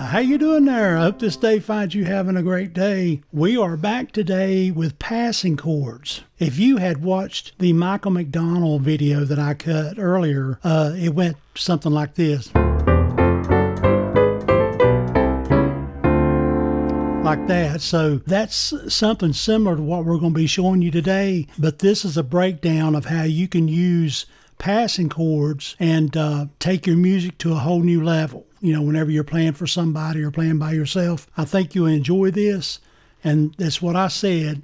How you doing there? I hope this day finds you having a great day. We are back today with passing chords. If you had watched the Michael McDonald video that I cut earlier, it went something like this. Like that. So that's something similar to what we're going to be showing you today, but this is a breakdown of how you can use passing chords and take your music to a whole new level. You know, whenever you're playing for somebody or playing by yourself. I think you'll enjoy this, and that's what I said.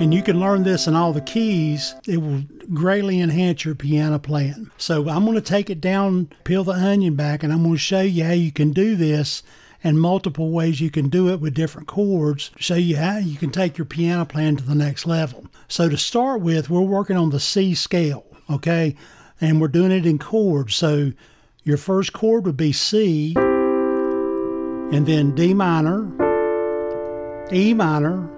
And you can learn this in all the keys. It will greatly enhance your piano playing. So I'm going to take it down, peel the onion back, and I'm going to show you how you can do this and multiple ways you can do it with different chords. Show you how you can take your piano playing to the next level. So to start with, we're working on the C scale, okay? And we're doing it in chords. So your first chord would be C, and then D minor, E minor,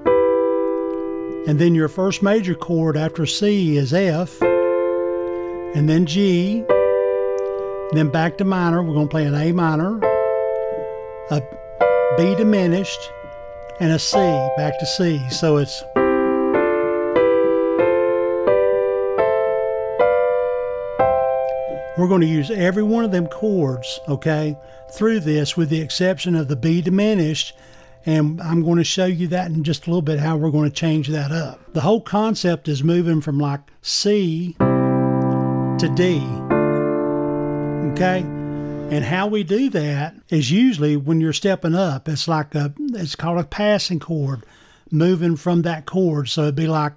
and then your first major chord after C is F, and then G, then back to minor. We're going to play an A minor, a B diminished, and a C, back to C. So it's we're going to use every one of them chords, okay, through this with the exception of the B diminished. And I'm going to show you that in just a little bit, how we're going to change that up. The whole concept is moving from like C to D, okay? And how we do that is usually when you're stepping up, it's called a passing chord, moving from that chord. So it'd be like,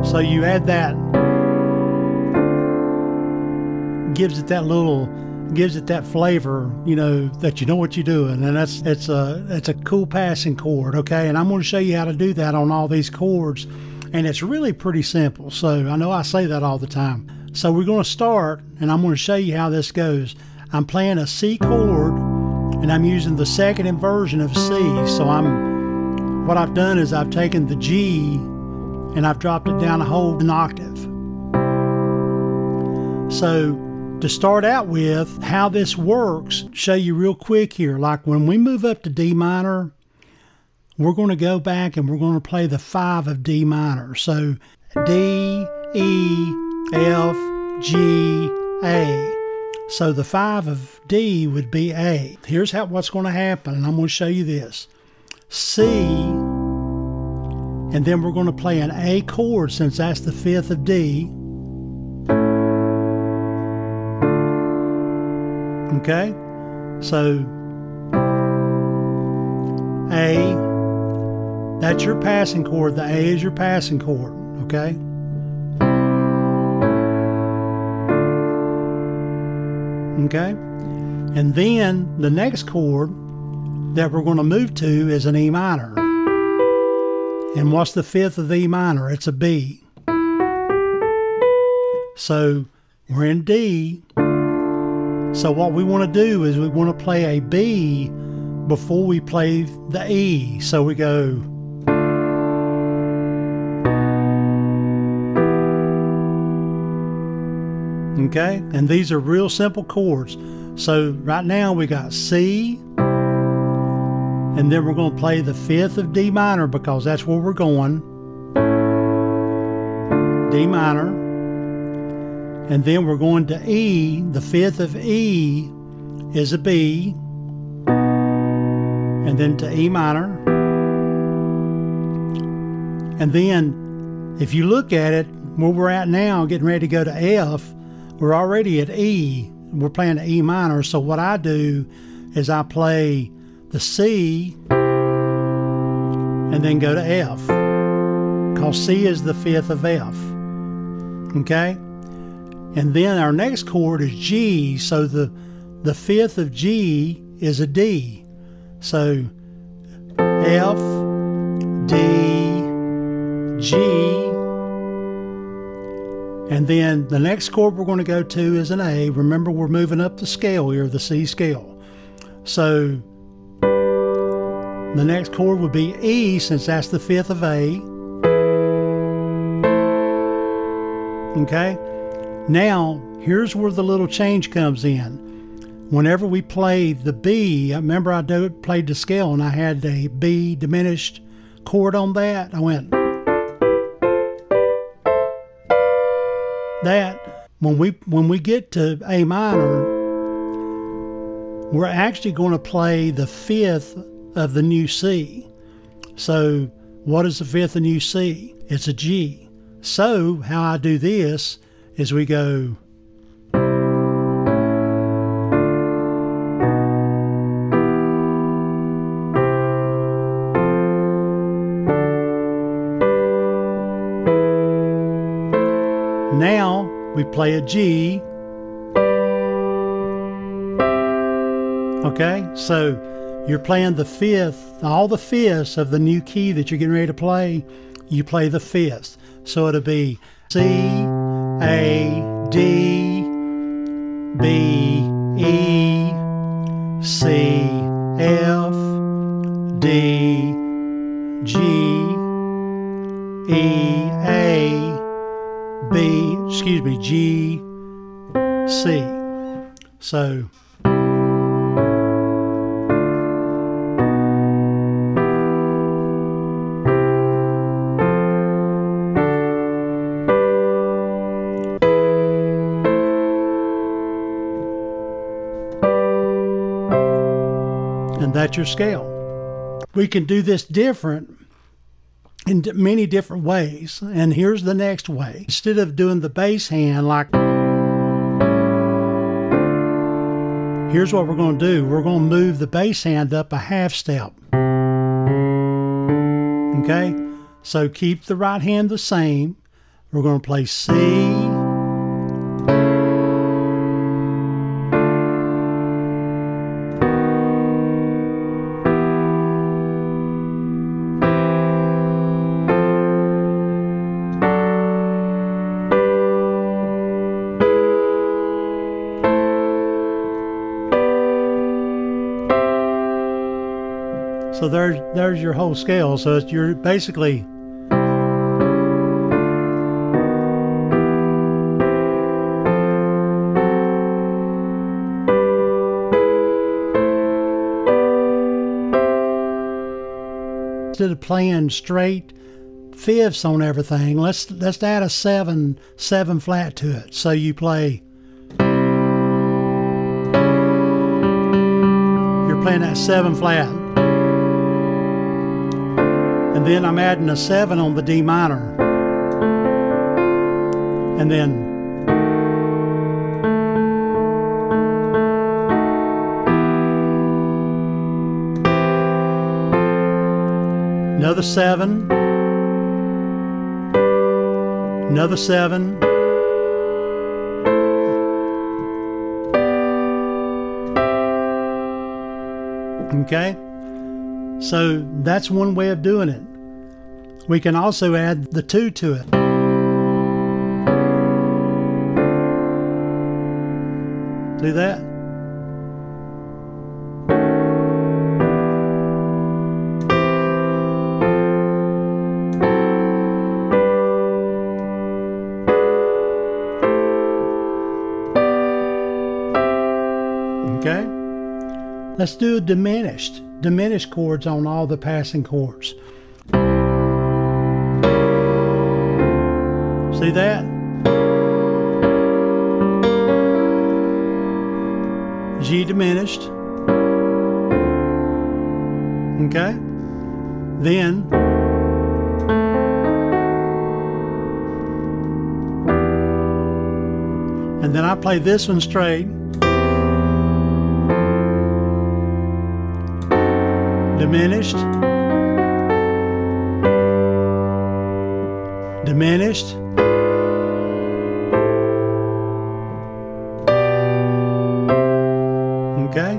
so you add that, gives it that flavor, you know, that you know what you're doing. And it's a cool passing chord, okay? And I'm going to show you how to do that on all these chords, and it's really pretty simple. So I know I say that all the time. So we're going to start, and I'm going to show you how this goes. I'm playing a C chord, and I'm using the second inversion of C. So what I've done is I've taken the G and I've dropped it down a whole octave. So to start out with, how this works, show you real quick here. Like when we move up to D minor, we're going to go back and we're going to play the 5 of D minor. So D, E, F, G, A. So the 5 of D would be A. Here's what's going to happen, and I'm going to show you this. C, and then we're going to play an A chord since that's the 5th of D. Okay, so A, that's your passing chord. The A is your passing chord, okay? Okay, and then the next chord that we're going to move to is an E minor. And what's the 5th of E minor? It's a B. So we're in D. So what we want to do is we want to play a B before we play the E. So we go, okay? And these are real simple chords. So right now we got C, and then we're going to play the 5th of D minor because that's where we're going. D minor. And then we're going to E. The 5th of E is a B. And then to E minor. And then if you look at it, where we're at now, getting ready to go to F, we're already at E. We're playing the E minor. So what I do is I play the C and then go to F, because C is the 5th of F. Okay? And then our next chord is G, so the 5th of G is a D. So F, D, G, And then the next chord we're going to go to is an A. Remember, we're moving up the scale here, the C scale. So the next chord would be E, since that's the fifth of A. Okay? Now, here's where the little change comes in. Whenever we play the B, remember I played the scale and I had a B diminished chord on that. I went that. When we get to A minor, we're actually going to play the fifth of the new C. So what is the fifth of new C? It's a G. So how I do this is we go now we play a G. Okay, so you're playing the fifth, all the fifths of the new key that you're getting ready to play, you play the fifth. So it'll be C, A, D, B, E, C, F, D, G, E, A, B, G, C. So and that's your scale. We can do this different in many different ways, and here's the next way. Instead of doing the bass hand like, here's what we're going to do. We're going to move the bass hand up a half step. Okay, so keep the right hand the same. We're going to play C, so there's your whole scale. So you're basically instead of playing straight fifths on everything, let's add a seven flat to it. So you play, you're playing that 7 flat. And then I'm adding a 7 on the D minor. And then another 7, another 7, okay? So that's one way of doing it. We can also add the 2 to it. See that? Okay? Let's do a diminished chords on all the passing chords. See that? G diminished. Okay? Then and then I play this one straight. Diminished. Diminished. Okay?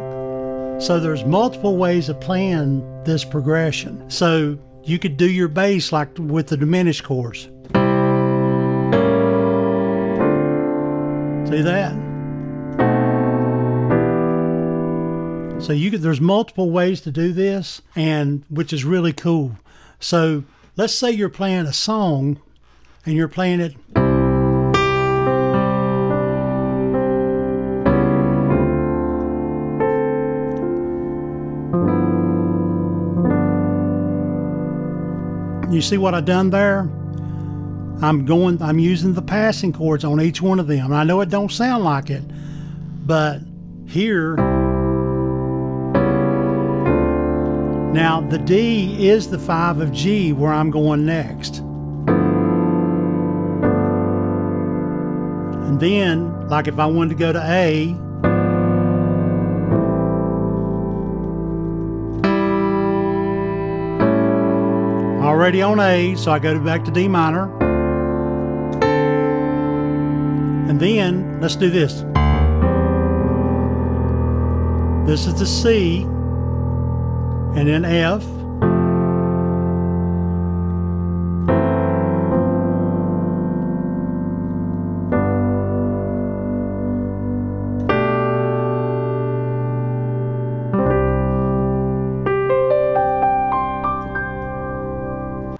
So there's multiple ways of playing this progression. So you could do your bass like with the diminished chords. See that? So there's multiple ways to do this, and which is really cool. So let's say you're playing a song and you're playing it. You see what I done there? I'm using the passing chords on each one of them. And I know it don't sound like it, but here, now the D is the 5 of G where I'm going next. And then, like if I wanted to go to A, already on A, so I go back to D minor. And then, let's do this. This is the C, and then F.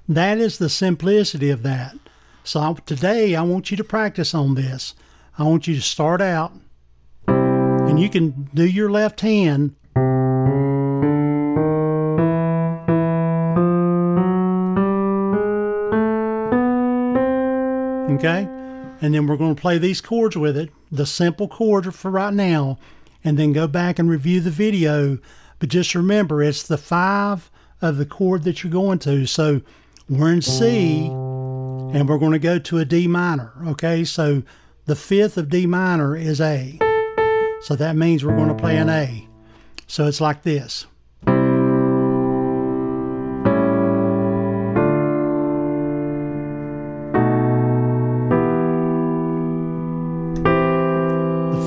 That is the simplicity of that. So today I want you to practice on this. I want you to start out, and you can do your left hand. Okay? And then we're going to play these chords with it, the simple chords for right now, and then go back and review the video. But just remember, it's the 5 of the chord that you're going to. So we're in C, and we're going to go to a D minor, okay? So the 5th of D minor is A. So that means we're going to play an A. So it's like this. The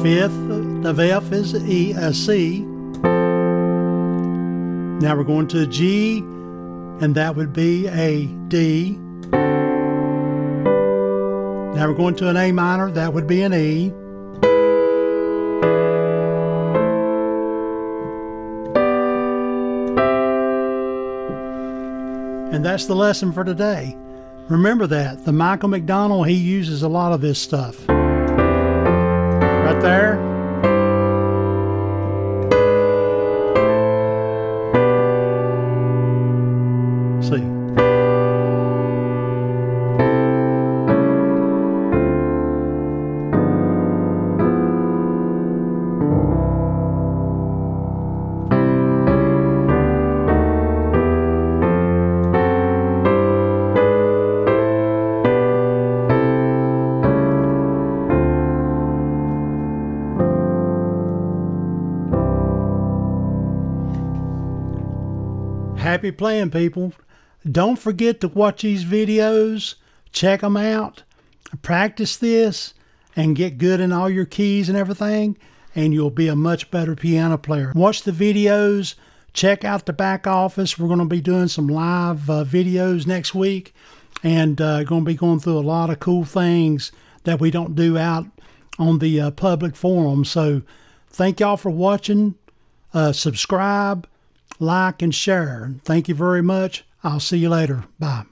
5th of F is C. Now we're going to a G, and that would be a D. Now we're going to an A minor, that would be an E. And that's the lesson for today. Remember that. The Michael McDonald, he uses a lot of this stuff. Right there. See. Happy playing, people. Don't forget to watch these videos, check them out, practice this, and get good in all your keys and everything, and you'll be a much better piano player. Watch the videos, check out the back office. We're going to be doing some live videos next week, and going to be going through a lot of cool things that we don't do out on the public forum. So thank y'all for watching. Subscribe, like, and share. Thank you very much. I'll see you later. Bye.